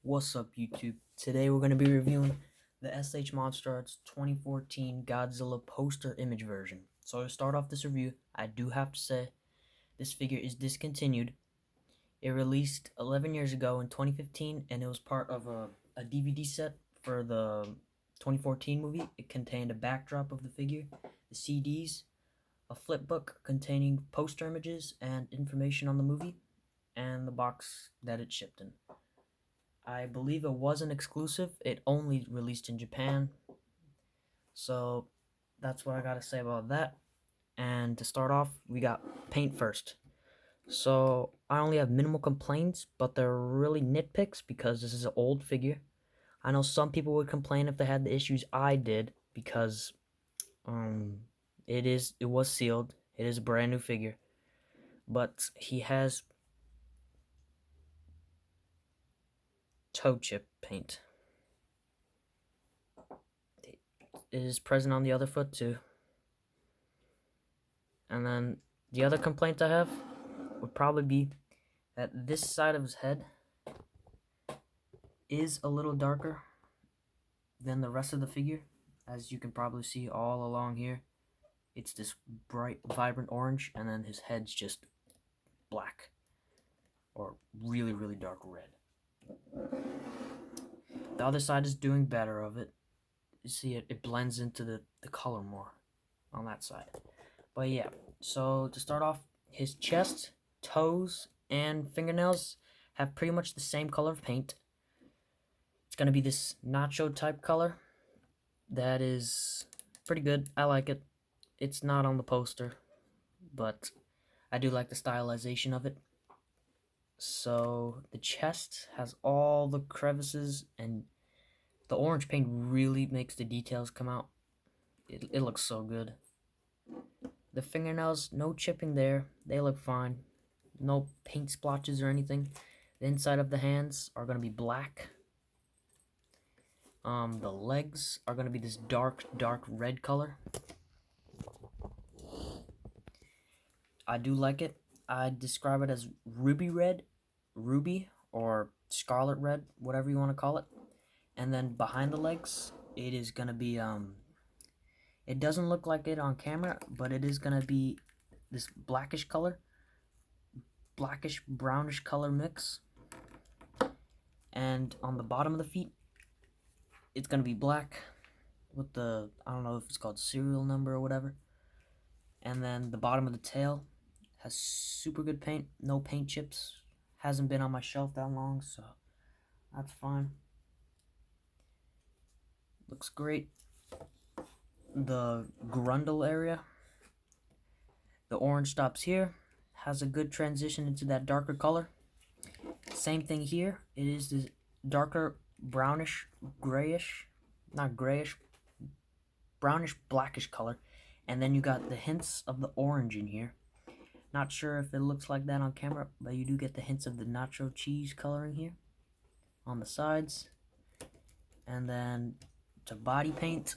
What's up, YouTube? Today we're going to be reviewing the SH Monster Arts 2014 Godzilla poster image version. So to start off this review, I do have to say this figure is discontinued. It released 11 years ago in 2015, and it was part of a DVD set for the 2014 movie. It contained a backdrop of the figure, the CDs, a flip book containing poster images and information on the movie, and the box that it shipped in. I believe it wasn't exclusive. It only released in Japan. So that's what I gotta say about that. And to start off, we got paint first. So I only have minimal complaints, but they're really nitpicks because this is an old figure. I know some people would complain if they had the issues I did because it was sealed. It is a brand new figure. But he has toe chip paint. It is present on the other foot too. And then the other complaint I have would probably be that this side of his head is a little darker than the rest of the figure. As you can probably see all along here, it's this bright, vibrant orange, and then his head's just black or really, really dark red. The other side is doing better of it. You see it blends into the color more on that side. But yeah, so to start off, his chest, toes, and fingernails have pretty much the same color of paint. It's going to be this nacho type color. That is pretty good. I like it. It's not on the poster, but I do like the stylization of it. So the chest has all the crevices, and the orange paint really makes the details come out. It looks so good. The fingernails, no chipping there. They look fine. No paint splotches or anything. The inside of the hands are going to be black. The legs are going to be this dark red color. I do like it. I describe it as ruby red, ruby, or scarlet red, whatever you want to call it. And then behind the legs, it is going to be, it doesn't look like it on camera, but it is going to be this blackish color, blackish brownish color mix. And on the bottom of the feet, it's going to be black with the, I don't know if it's called serial number or whatever. And then the bottom of the tail has super good paint, no paint chips. Hasn't been on my shelf that long, so that's fine. Looks great. The grundle area, the orange stops here, has a good transition into that darker color. Same thing here. It is this darker brownish, grayish, not grayish, brownish blackish color. And then you got the hints of the orange in here. Not sure if it looks like that on camera, but you do get the hints of the nacho cheese coloring here on the sides. And then to body paint,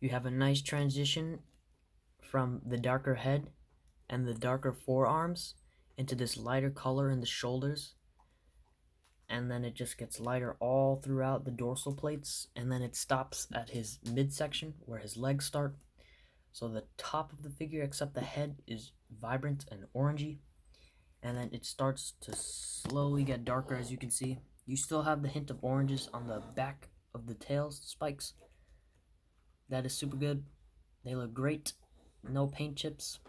you have a nice transition from the darker head and the darker forearms into this lighter color in the shoulders. And then it just gets lighter all throughout the dorsal plates, and then it stops at his midsection where his legs start. So the top of the figure, except the head, is vibrant and orangey, and then it starts to slowly get darker. As you can see, you still have the hint of oranges on the back of the tail spikes. That is super good. They look great. No paint chips.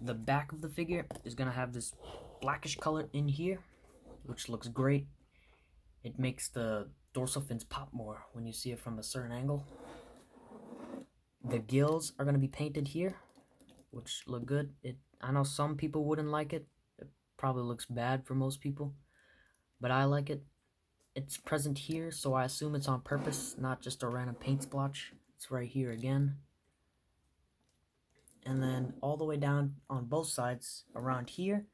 The back of the figure is going to have this blackish color in here, which looks great. It makes the dorsal fins pop more when you see it from a certain angle. The gills are going to be painted here, which look good. I know some people wouldn't like it. It probably looks bad for most people, but I like it. It's present here, so I assume it's on purpose, not just a random paint splotch. It's right here again. And then all the way down on both sides, around here,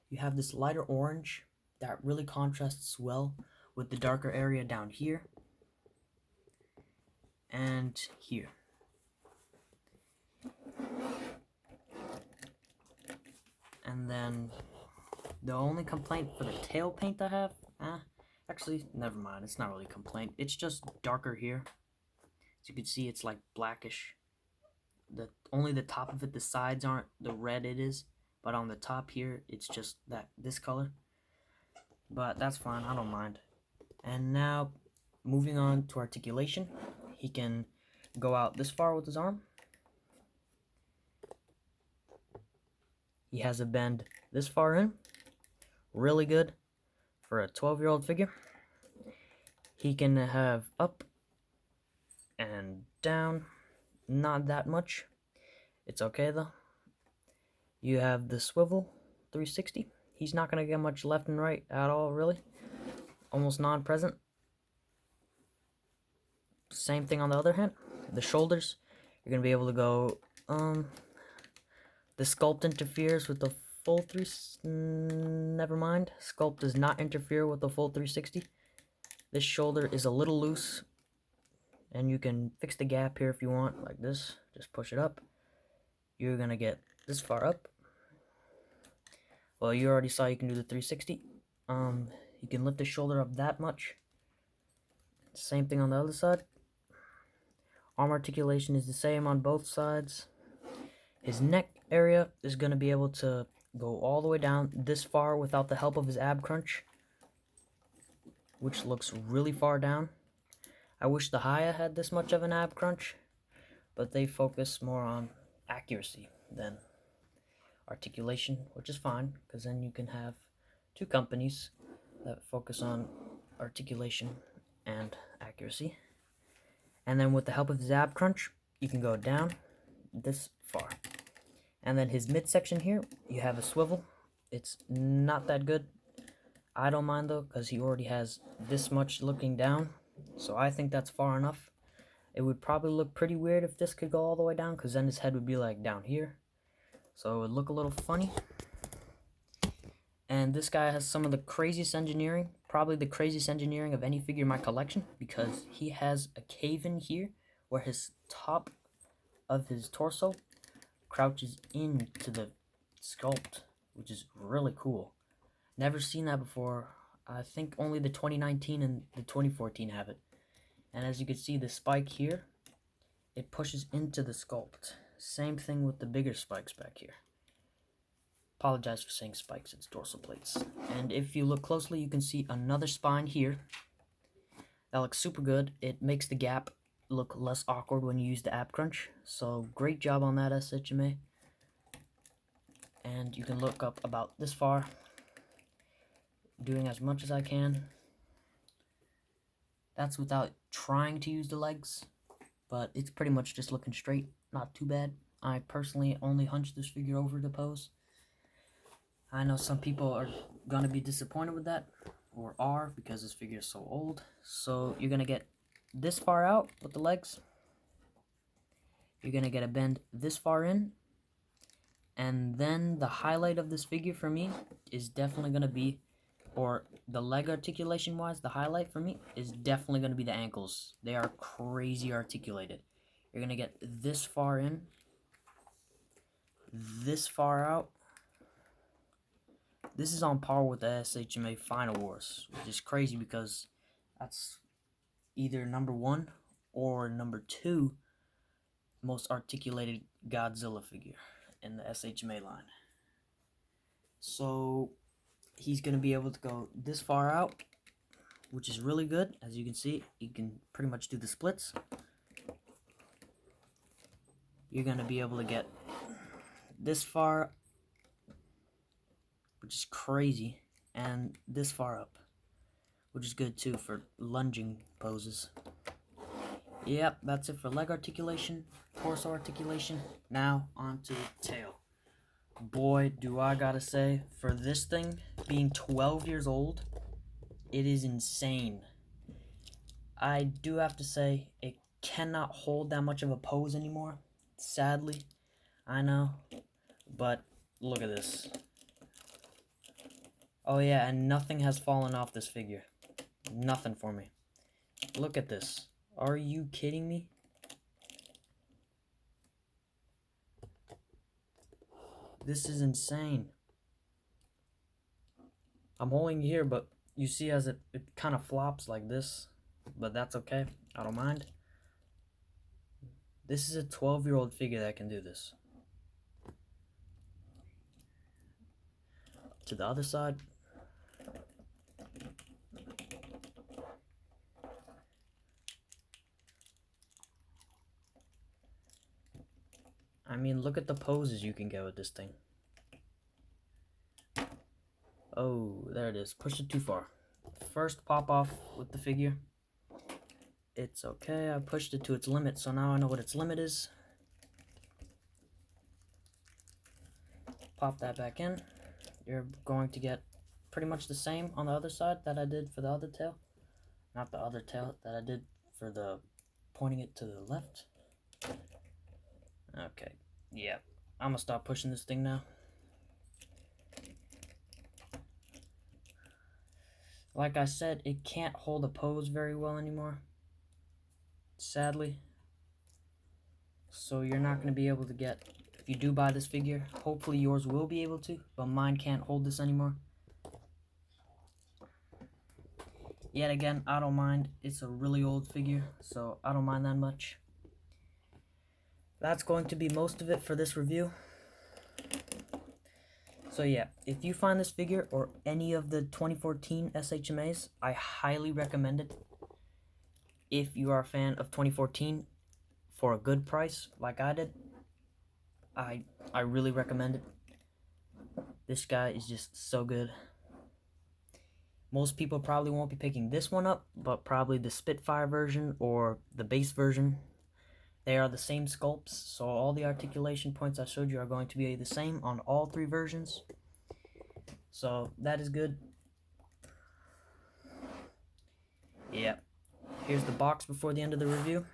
you have this lighter orange that really contrasts well with the darker area down here and here. And then The only complaint for the tail paint I have, actually, never mind. It's not really a complaint. It's just darker here. As you can see, it's like blackish. Only the top of it, the sides aren't the red it is, but on the top here, it's just this color. But that's fine. I don't mind. And now, moving on to articulation, he can go out this far with his arm. He has a bend this far in. Really good for a 12-year-old figure. He can have up and down. Not that much. It's okay though. You have the swivel 360. He's not going to get much left and right at all, really. Almost non-present. Same thing on the other hand. The shoulders, you're going to be able to go, the sculpt interferes with the full never mind. Sculpt does not interfere with the full 360. This shoulder is a little loose, and you can fix the gap here if you want, like this. Just push it up. You're going to get this far up. Well, you already saw you can do the 360. You can lift the shoulder up that much. Same thing on the other side. Arm articulation is the same on both sides. His neck area is going to be able to go all the way down this far without the help of his ab crunch, which looks really far down. I wish the Haya had this much of an ab crunch, but they focus more on accuracy than articulation, which is fine, because then you can have two companies that focus on articulation and accuracy. And then with the help of his ab crunch, you can go down this far. And then his midsection here, you have a swivel. It's not that good. I don't mind though, because he already has this much looking down. So I think that's far enough. It would probably look pretty weird if this could go all the way down, because then his head would be like down here. So it would look a little funny. And this guy has some of the craziest engineering, probably the craziest engineering of any figure in my collection, because he has a cave-in here where his top of his torso crouches into the sculpt, which is really cool. Never seen that before. I think only the 2019 and the 2014 have it. And as you can see, the spike here, it pushes into the sculpt. Same thing with the bigger spikes back here. Apologize for saying spikes, it's dorsal plates. And if you look closely, you can see another spine here. That looks super good. It makes the gap look less awkward when you use the ab crunch. So great job on that, SHMA. And you can look up about this far. Doing as much as I can. That's without trying to use the legs, but it's pretty much just looking straight. Not too bad. I personally only hunched this figure over to pose. I know some people are gonna be disappointed with that, or are, because this figure is so old. So you're gonna get this far out with the legs. You're gonna get a bend this far in. And then the highlight of this figure for me is definitely gonna be, or the leg articulation wise, the highlight for me is definitely gonna be the ankles. They are crazy articulated. You're gonna get this far in, this far out. This is on par with the SHMA Final Wars, which is crazy because that's either number 1 or number 2 most articulated Godzilla figure in the SHMA line. So he's going to be able to go this far out, which is really good. As you can see, you can pretty much do the splits. You're going to be able to get this far, which is crazy, and this far up, which is good too for lunging poses. Yep, that's it for leg articulation, torso articulation. Now on to the tail. Boy, do I gotta say, for this thing being 12 years old, it is insane. I do have to say, it cannot hold that much of a pose anymore. Sadly, I know, but look at this. Oh yeah, and nothing has fallen off this figure. Nothing for me. Look at this. Are you kidding me? This is insane. I'm holding it here, but you see as it kind of flops like this, but that's okay. I don't mind. This is a 12-year-old figure that can do this. To the other side. I mean, look at the poses you can get with this thing. Oh, there it is. Pushed it too far. First pop off with the figure. It's okay. I pushed it to its limit, so now I know what its limit is. Pop that back in. You're going to get pretty much the same on the other side that I did for the other tail. Not the other tail that I did for the pointing it to the left. Okay, yeah. I'm gonna stop pushing this thing now. Like I said, it can't hold a pose very well anymore, sadly. So you're not going to be able to get, if you do buy this figure, hopefully yours will be able to, but mine can't hold this anymore. Yet again, I don't mind. It's a really old figure, so I don't mind that much. That's going to be most of it for this review. So yeah, if you find this figure or any of the 2014 SHMAs, I highly recommend it. If you are a fan of 2014 for a good price, like I did, I really recommend it. This guy is just so good. Most people probably won't be picking this one up, but probably the Spitfire version or the base version. They are the same sculpts, so all the articulation points I showed you are going to be the same on all three versions. So that is good. Yeah. Here's the box before the end of the review.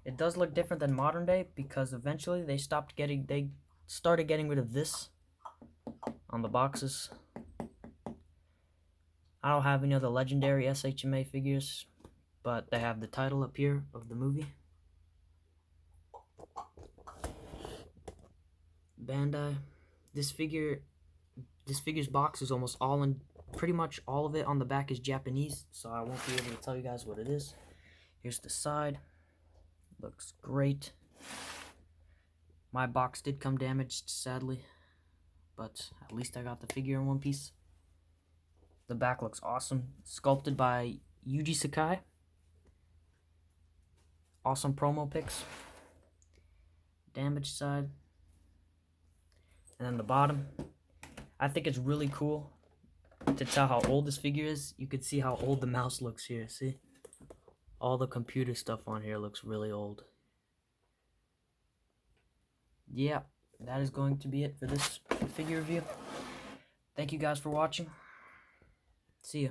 It does look different than modern day because eventually they started getting rid of this on the boxes. I don't have any of the legendary SHMA figures, but they have the title up here of the movie. Bandai. This figure's box is almost all in, pretty much all of it on the back is Japanese, so I won't be able to tell you guys what it is. Here's the side. Looks great. My box did come damaged, sadly, but at least I got the figure in one piece. The back looks awesome. Sculpted by Yuji Sakai. Awesome promo pics. Damaged side. And then the bottom. I think it's really cool to tell how old this figure is. You can see how old the mouse looks here, see? All the computer stuff on here looks really old. Yeah, that is going to be it for this figure review. Thank you guys for watching. See ya.